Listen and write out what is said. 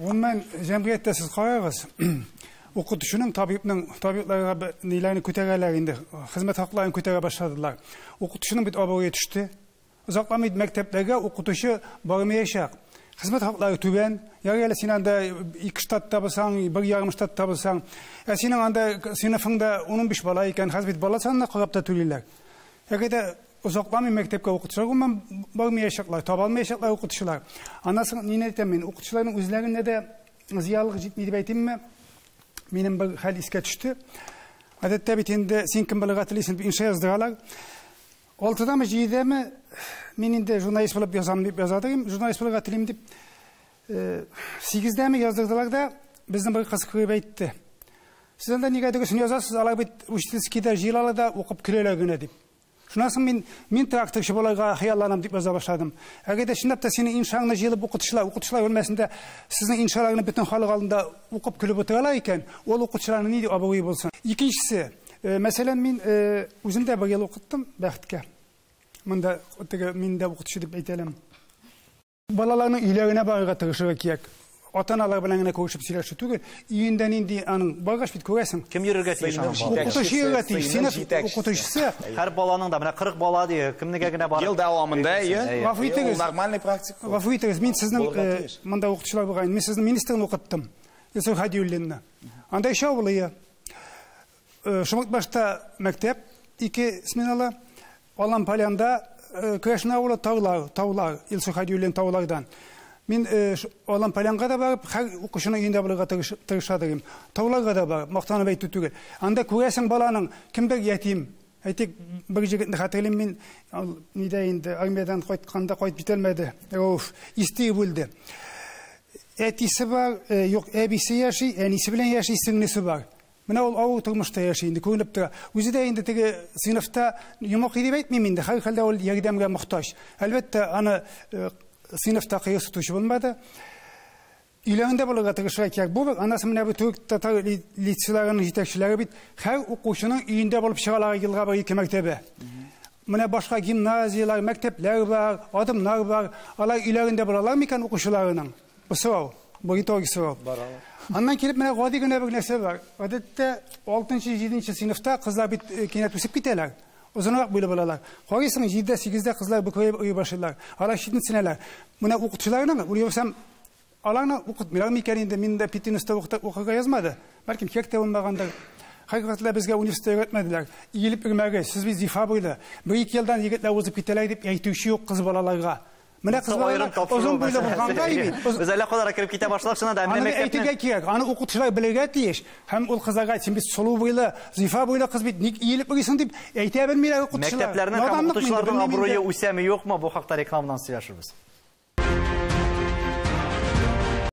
Ondan cemiyette siz qarağız. Okutuşunun tabiplarga neylerini kötegelerinde hizmet haklarını kötege başladılar. Okutuşunun bir abaya düştü. Uzaklamaydı mekteplerge okutuşu barmayacak. Hizmet hakları tüben. Yarı sinanda 2 ştatta bulsan, 1,5 ştatta bulsan, senin anda sınıfında 15 bala iken hizmet balasan da qarapta tülürler. Yarıda uzaklamaydı mektepke okutuşlar, ama barmayacaklar, tabalmayacaklar okutuşlar. Anasını nine demeyin, okutuşların üzerinde de ziyarlık ciddi deyim mi? Benim bir hal iske düştü. Adette bitinde sen kim balık atılıysan bir inşa yazdıralar. Oltıda mı cide mi? Benim de jurnalist olup yazadırım. Jurnalist balık atılıyım deyip 8'de mi yazdırdılar da bizden bir kız kırıp etti. Sizden de neye döküsünü yazarsınız? Allah bir uçtiskide jilalı da okup kireler güne deyip. Şunasın ben traktörşü bolayga hayallanam deyip yaza başladım. Eğer de şimdi de senin inşağına jilip okutuşlar ölmesinde sizin inşalarını bütün halık alında okup külüp oturala iken o okutuşlarını neydi abavuyu bulsun. İkincisi, mesela ben özümde bir yıl okuttum Bəxtke. Ben de okutuşu deyip etelim. Balalarının ilerine bağıra tırışıra kiyek. Atan-analar bilen koşup silerşi tügül. İyinden indi anın bağış bit koyasın. Kim yürürge tiyiş anın bağış? Okutuş yürürge sınıf okutuşusu. Her balanın da 40 bala diye kimnigegine bağır. Yıl devamında normal praktik. Vafuytırız. Ben sizin manda okutuşlar bağayın. Ben sizin ministerini okuttum. Yusuf Hadiyullин'ni. Anda işe olayı. Şumut başta mektep 2 smenalı. Olan palyanda kreşine ola tavlar. Yusuf Hadiyullin tavlardan. Ben olan palyanga da barıp her okuşunun iyinde buluğa tırışadırım. Tavlarga da barıp maqtanı bey tütügül. Anda koyasan balanın kimdir yetim. Aytek bir jigitni hatırlayayım ben nideyinde armiyadan koytkanda koyt bitelmedi. Of isteği buldu. Etisi var yok ebisi yaşı enisi bilen yaşı singlisi var. Buna ol oturmuşta yaşayındı koyunup da. Özü de indi tege sınıfta yumak edip etmeyeyim de her halde ol yardımga muhtaç. Elbette ana sınıfta kıyısı tuşu bulmadı. İlerinde buluğa tırışırken bu anası mine bu Türk Tatar liselerinin yetekçileri bit her okuşunun iyinde bulup çıkalar yılga bir iki mektebe. Mine başka gimnaziyalar, mektepler var, adımlar var. Allah ilerinde bulalar mıken okuşularının? Bu sırav, bu itoğu sırav. Ondan kelip mine gadi güne bir nese var. Adette 6. 7. sınıfta kızlar bit kinet üsüp giteler. Uzunarak böyle bulalar. Koyuyorsun 7'de 8'de kızlar bu köye uyu başlarlar. Allah şiddet sineler. Mine okutçularına mı? Uluyorsam alana okutmuyor. Mikerinde min de pitin üstte okuga yazmadı. Belki kekte olmagandır. Hakikaten bizge üniversiteye öğretmediler. İyilip ürmerge, siz bir zifa buydu. Bir iki yıldan yigitler uzun piteler deyip eğitişi yok kız balalarga. Mine kız balalar uzun buydu bu kanga gibi. Özellikle olarak kirip kitap başlayıp sana da emne mektepne. Eğitige kiyek, anı okutuşlar bilege diyeş. Hem ol kızlarga için biz solu buydu, zifa buydu kız bit. İyilip ürüsün deyip eğiteye bilmeyle okutuşlar. Mekteplerine kam okutuşlardan abroyu üsemi yok mu? Bu hakta reklamdan siyaşırız.